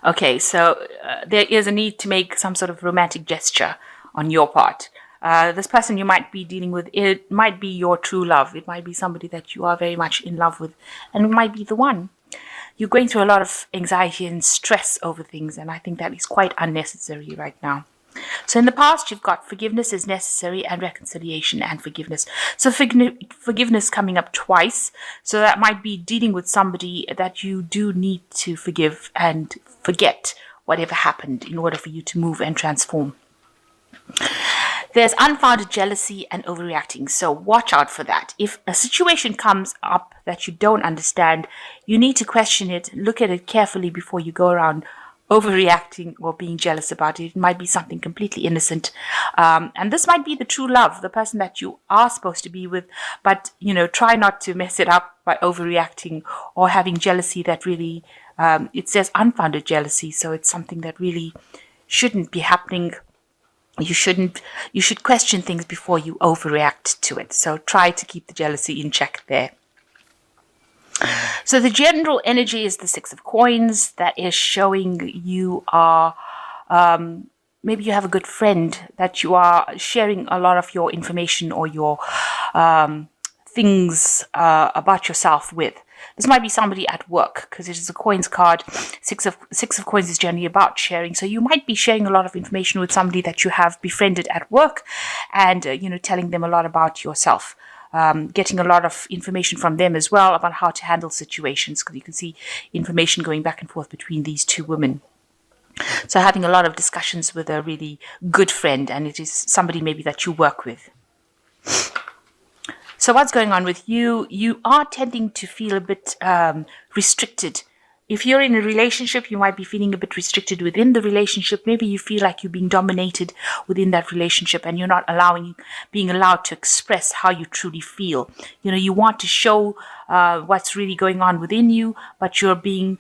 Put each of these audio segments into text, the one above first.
Okay, so there is a need to make some sort of romantic gesture on your part. This person you might be dealing with, it might be your true love. It might be somebody that you are very much in love with, and it might be the one. You're going through a lot of anxiety and stress over things, and I think that is quite unnecessary right now. So in the past, you've got forgiveness is necessary and reconciliation and forgiveness. So forgiveness coming up twice. So that might be dealing with somebody that you do need to forgive and forget whatever happened in order for you to move and transform. There's unfounded jealousy and overreacting, so watch out for that. If a situation comes up that you don't understand, you need to question it, look at it carefully before you go around overreacting or being jealous about it. It might be something completely innocent. And this might be the true love, the person that you are supposed to be with, but, try not to mess it up by overreacting or having jealousy that really, it says unfounded jealousy, so it's something that really shouldn't be happening. You should question things before you overreact to it. So try to keep the jealousy in check there. So the general energy is the Six of Coins. That is showing you are, maybe you have a good friend that you are sharing a lot of your information or your things about yourself with. This might be somebody at work because it is a coins card. Six of Coins is generally about sharing. So you might be sharing a lot of information with somebody that you have befriended at work, and telling them a lot about yourself. Getting a lot of information from them as well about how to handle situations, because you can see information going back and forth between these two women. So having a lot of discussions with a really good friend, and it is somebody maybe that you work with. So what's going on with you? You are tending to feel a bit restricted. If you're in a relationship, you might be feeling a bit restricted within the relationship. Maybe you feel like you're being dominated within that relationship and you're not being allowed to express how you truly feel. You want to show what's really going on within you, but you're being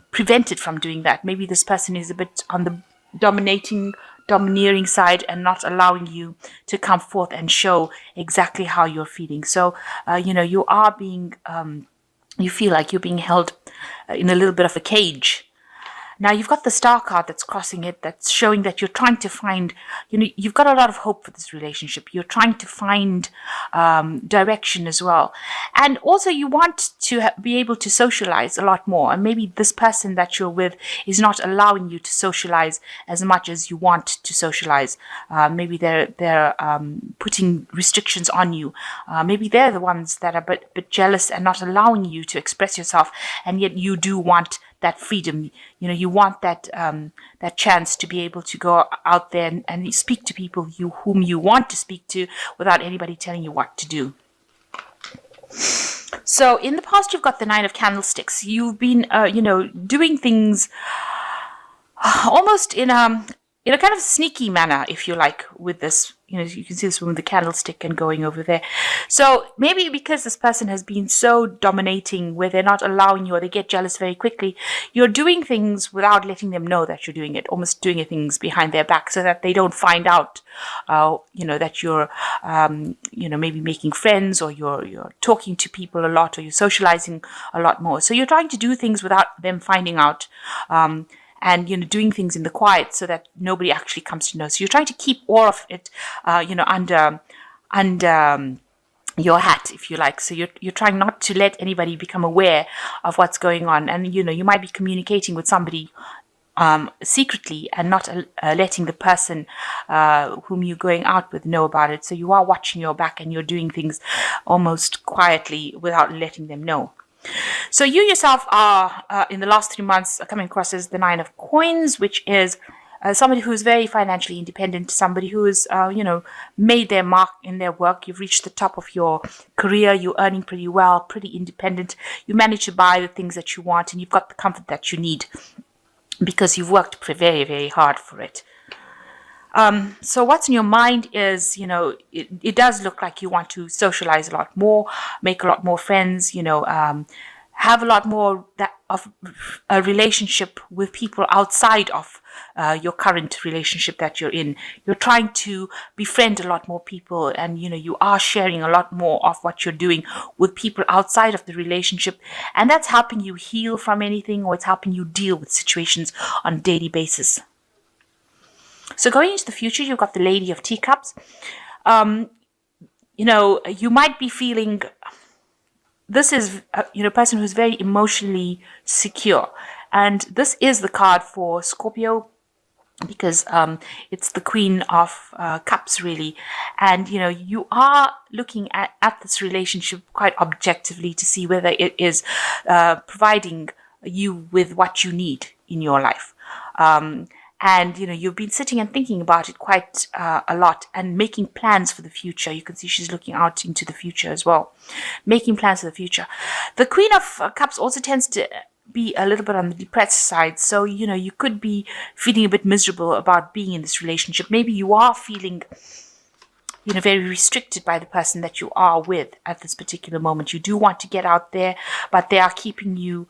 prevented from doing that. Maybe this person is a bit on the domineering side and not allowing you to come forth and show exactly how you're feeling. So, you are being, you feel like you're being held in a little bit of a cage. Now you've got the Star card that's crossing it, that's showing that you're trying to find, you've got a lot of hope for this relationship. You're trying to find direction as well. And also you want to be able to socialize a lot more. And maybe this person that you're with is not allowing you to socialize as much as you want to socialize. Maybe they're putting restrictions on you. Maybe they're the ones that are a bit jealous and not allowing you to express yourself. And yet you do want that freedom. You want that chance to be able to go out there and speak to people whom you want to speak to without anybody telling you what to do. So in the past, you've got the Nine of Candlesticks. You've been, doing things almost in a kind of sneaky manner, if you like, with this. You can see this woman with the candlestick and going over there. So maybe because this person has been so dominating where they're not allowing you or they get jealous very quickly, you're doing things without letting them know that you're doing it, almost doing things behind their back so that they don't find out, that you're, maybe making friends or you're talking to people a lot or you're socializing a lot more. So you're trying to do things without them finding out. And, doing things in the quiet so that nobody actually comes to know. So you're trying to keep all of it, under your hat, if you like. So you're trying not to let anybody become aware of what's going on. And, you might be communicating with somebody secretly and not letting the person whom you're going out with know about it. So you are watching your back and you're doing things almost quietly without letting them know. So you yourself are, in the last 3 months, coming across as the Nine of Coins, which is somebody who is very financially independent, somebody who has, made their mark in their work. You've reached the top of your career. You're earning pretty well, pretty independent. You manage to buy the things that you want, and you've got the comfort that you need because you've worked very, very hard for it. So what's in your mind is, it does look like you want to socialize a lot more, make a lot more friends, have a lot more of a relationship with people outside of your current relationship that you're in. You're trying to befriend a lot more people, and you are sharing a lot more of what you're doing with people outside of the relationship, and that's helping you heal from anything, or it's helping you deal with situations on a daily basis. So going into the future, you've got the Lady of Teacups. You might be feeling, this is a person who's very emotionally secure, and this is the card for Scorpio, because it's the Queen of Cups, really. And you are looking at this relationship quite objectively to see whether it is providing you with what you need in your life. And you've been sitting and thinking about it quite a lot, and making plans for the future. You can see she's looking out into the future as well, making plans for the future. The Queen of Cups also tends to be a little bit on the depressed side. So you could be feeling a bit miserable about being in this relationship. Maybe you are feeling very restricted by the person that you are with at this particular moment. You do want to get out there, but they are keeping you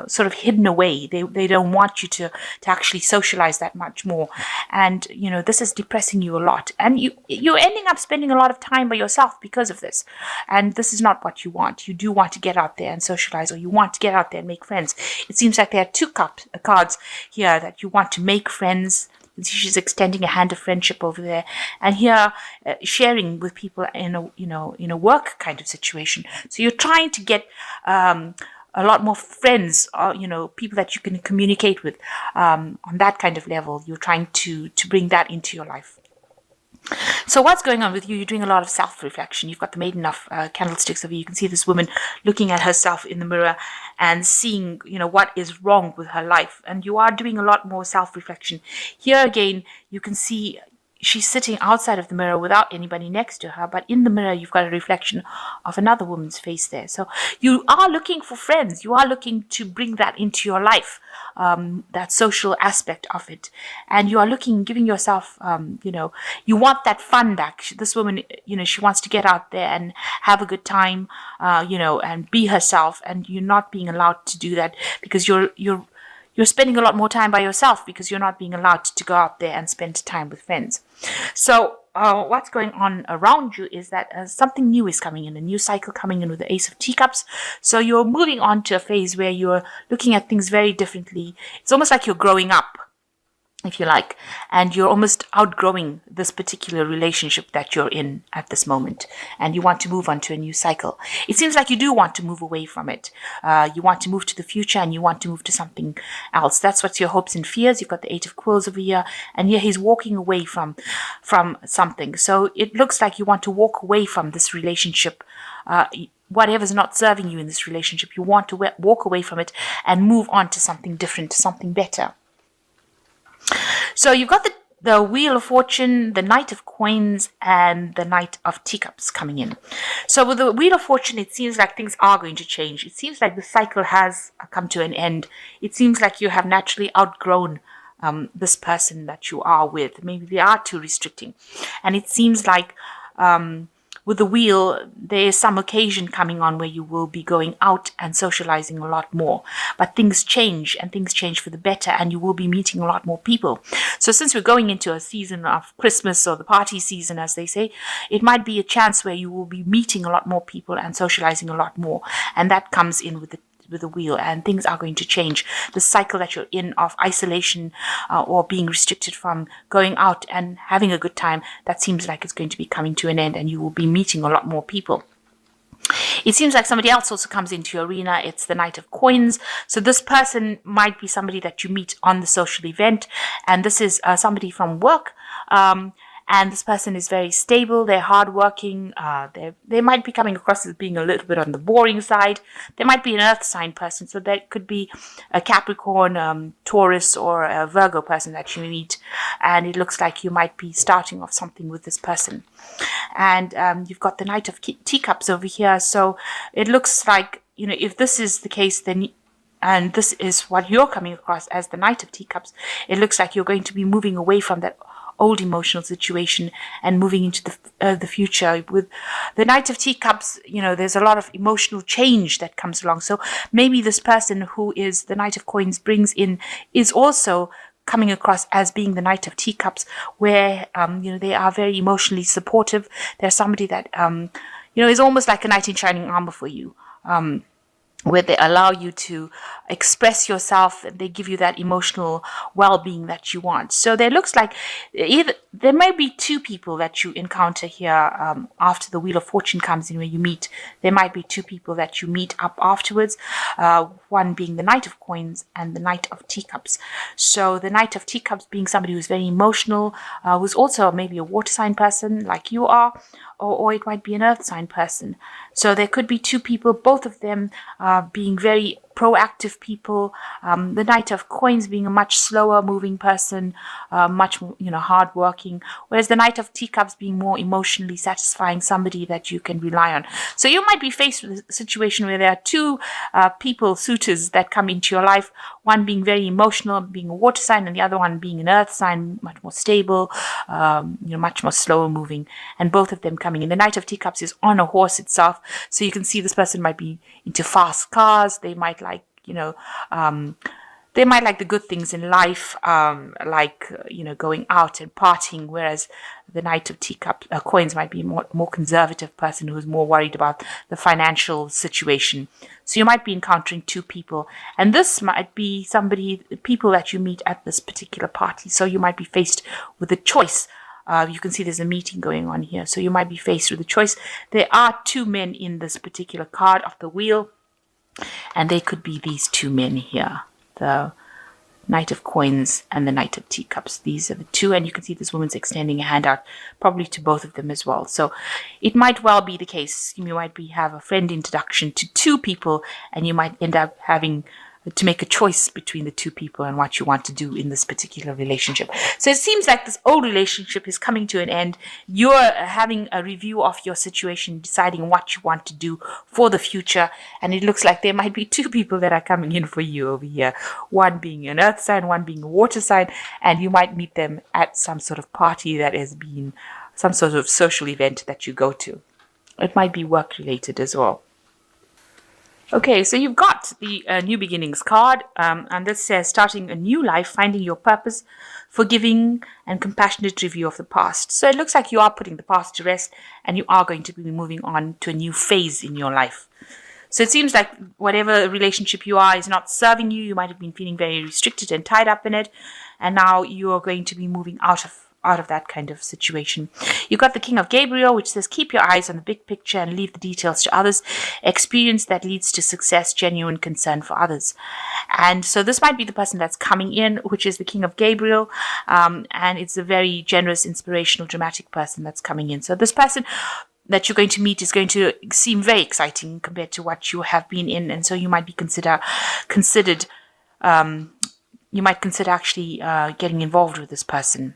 sort of hidden away. They don't want you to actually socialize that much more. And, this is depressing you a lot. And you're ending up spending a lot of time by yourself because of this. And this is not what you want. You do want to get out there and socialize, or you want to get out there and make friends. It seems like there are two cards here that you want to make friends. She's extending a hand of friendship over there, and here sharing with people in a work kind of situation. So you're trying to get a lot more friends, or people that you can communicate with on that kind of level. You're trying to bring that into your life. So what's going on with you? You're doing a lot of self-reflection. You've got the Maiden of Candlesticks over you. You can see this woman looking at herself in the mirror and seeing, what is wrong with her life. And you are doing a lot more self-reflection. Here again, you can see she's sitting outside of the mirror without anybody next to her, but in the mirror you've got a reflection of another woman's face there. So you are looking for friends. You are looking to bring that into your life, that social aspect of it. And you are giving yourself, you want that fun back. This woman, she wants to get out there and have a good time, and be herself, and you're not being allowed to do that because you're spending a lot more time by yourself because you're not being allowed to go out there and spend time with friends. So what's going on around you is that something new is coming in, a new cycle coming in with the Ace of Teacups. So you're moving on to a phase where you're looking at things very differently. It's almost like you're growing up, if you like, and you're almost outgrowing this particular relationship that you're in at this moment, and you want to move on to a new cycle. It seems like you do want to move away from it. You want to move to the future, and you want to move to something else. That's what's your hopes and fears. You've got the Eight of Quills over here, and here he's walking away from something. So it looks like you want to walk away from this relationship. Whatever's not serving you in this relationship, you want to walk away from it and move on to something different, something better. So you've got the Wheel of Fortune, the Knight of Coins, and the Knight of Teacups coming in. So with the Wheel of Fortune, it seems like things are going to change. It seems like the cycle has come to an end. It seems like you have naturally outgrown this person that you are with. Maybe they are too restricting. And it seems like with the wheel, there is some occasion coming on where you will be going out and socializing a lot more. But things change, and things change for the better, and you will be meeting a lot more people. So since we're going into a season of Christmas, or the party season, as they say, it might be a chance where you will be meeting a lot more people and socializing a lot more. And that comes in with the wheel, and things are going to change. The cycle that you're in of isolation or being restricted from going out and having a good time, that seems like it's going to be coming to an end, and you will be meeting a lot more people. It seems like somebody else also comes into your arena. It's the Knight of Coins. So this person might be somebody that you meet on the social event, and this is somebody from work. And this person is very stable. They're hardworking. They might be coming across as being a little bit on the boring side. They might be an earth sign person. So that could be a Capricorn, Taurus, or a Virgo person that you meet. And it looks like you might be starting off something with this person. And you've got the Knight of Teacups over here. So it looks like, if this is the case, then and this is what you're coming across as the Knight of Teacups, it looks like you're going to be moving away from that old emotional situation and moving into the future. With the Knight of Teacups, there's a lot of emotional change that comes along. So maybe this person who is the Knight of Coins brings in is also coming across as being the Knight of Teacups, where they are very emotionally supportive. They're somebody that is almost like a knight in shining armor for you. Where they allow you to express yourself and they give you that emotional well-being that you want. So there looks like there may be two people that you encounter here after the Wheel of Fortune comes in, where you meet. There might be two people that you meet up afterwards, one being the Knight of Coins and the Knight of Teacups. So the Knight of Teacups being somebody who's very emotional, who's also maybe a water sign person like you are, or it might be an earth sign person. So there could be two people, both of them being very proactive people. The Knight of Coins being a much slower moving person, much hard working, whereas the Knight of Teacups being more emotionally satisfying, somebody that you can rely on. So you might be faced with a situation where there are two people, suitors that come into your life, one being very emotional, being a water sign, and the other one being an earth sign, much more stable, much more slower moving, and both of them coming in. The Knight of Teacups is on a horse itself, so you can see this person might be into fast cars. They might like the good things in life, going out and partying, whereas the Knight of Coins might be more conservative person who's more worried about the financial situation. So you might be encountering two people, and this might be people that you meet at this particular party. So you might be faced with a choice. You can see there's a meeting going on here. So you might be faced with a choice. There are two men in this particular card of the wheel, and they could be these two men here, the Knight of Coins and the Knight of Teacups. These are the two, and you can see this woman's extending a hand out, probably to both of them as well. So it might well be the case. You might have a friend introduction to two people, and you might end up having to make a choice between the two people and what you want to do in this particular relationship. So it seems like this old relationship is coming to an end. You're having a review of your situation, deciding what you want to do for the future. And it looks like there might be two people that are coming in for you over here. One being an earth sign, one being a water sign. And you might meet them at some sort of party that has been some sort of social event that you go to. It might be work related as well. Okay, so you've got the New Beginnings card, and this says starting a new life, finding your purpose, forgiving and compassionate review of the past. So it looks like you are putting the past to rest and you are going to be moving on to a new phase in your life. So it seems like whatever relationship you are is not serving you. You might have been feeling very restricted and tied up in it, and now you are going to be moving out of that kind of situation. You've got the King of Gabriel, which says keep your eyes on the big picture and leave the details to others. Experience that leads to success, genuine concern for others. And so this might be the person that's coming in, which is the King of Gabriel, and it's a very generous, inspirational, dramatic person that's coming in. So this person that you're going to meet is going to seem very exciting compared to what you have been in, and so you might be considered actually getting involved with this person.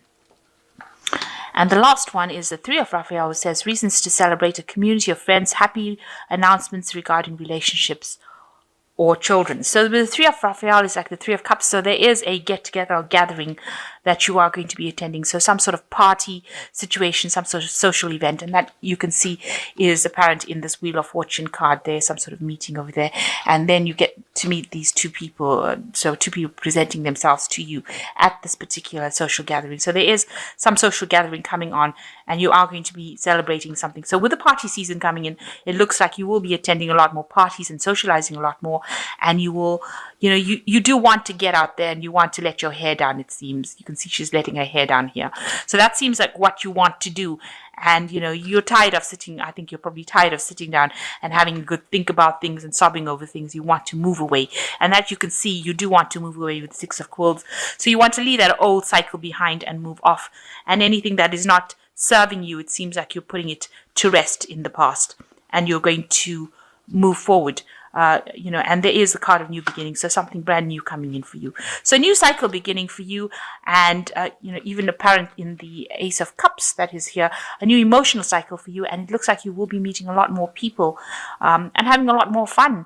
And the last one is the Three of Raphael, which says reasons to celebrate a community of friends, happy announcements regarding relationships or children. So the Three of Raphael is like the Three of Cups. So there is a get-together or gathering that you are going to be attending. So some sort of party situation, some sort of social event. And that you can see is apparent in this Wheel of Fortune card. There's some sort of meeting over there. And then you get to meet these two people. So two people presenting themselves to you at this particular social gathering. So there is some social gathering coming on, and you are going to be celebrating something. So with the party season coming in, it looks like you will be attending a lot more parties and socializing a lot more. And you will, you do want to get out there and you want to let your hair down, it seems. You can see she's letting her hair down here. So that seems like what you want to do. And, you're tired of sitting, I think you're probably tired of sitting down and having a good think about things and sobbing over things. You want to move away. And that you can see you do want to move away with the Six of Quills. So you want to leave that old cycle behind and move off. And anything that is not serving you, it seems like you're putting it to rest in the past. And you're going to move forward. And there is the card of new beginning, so something brand new coming in for you. So a new cycle beginning for you, and even apparent in the Ace of Cups that is here, a new emotional cycle for you, and it looks like you will be meeting a lot more people and having a lot more fun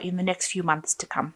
in the next few months to come.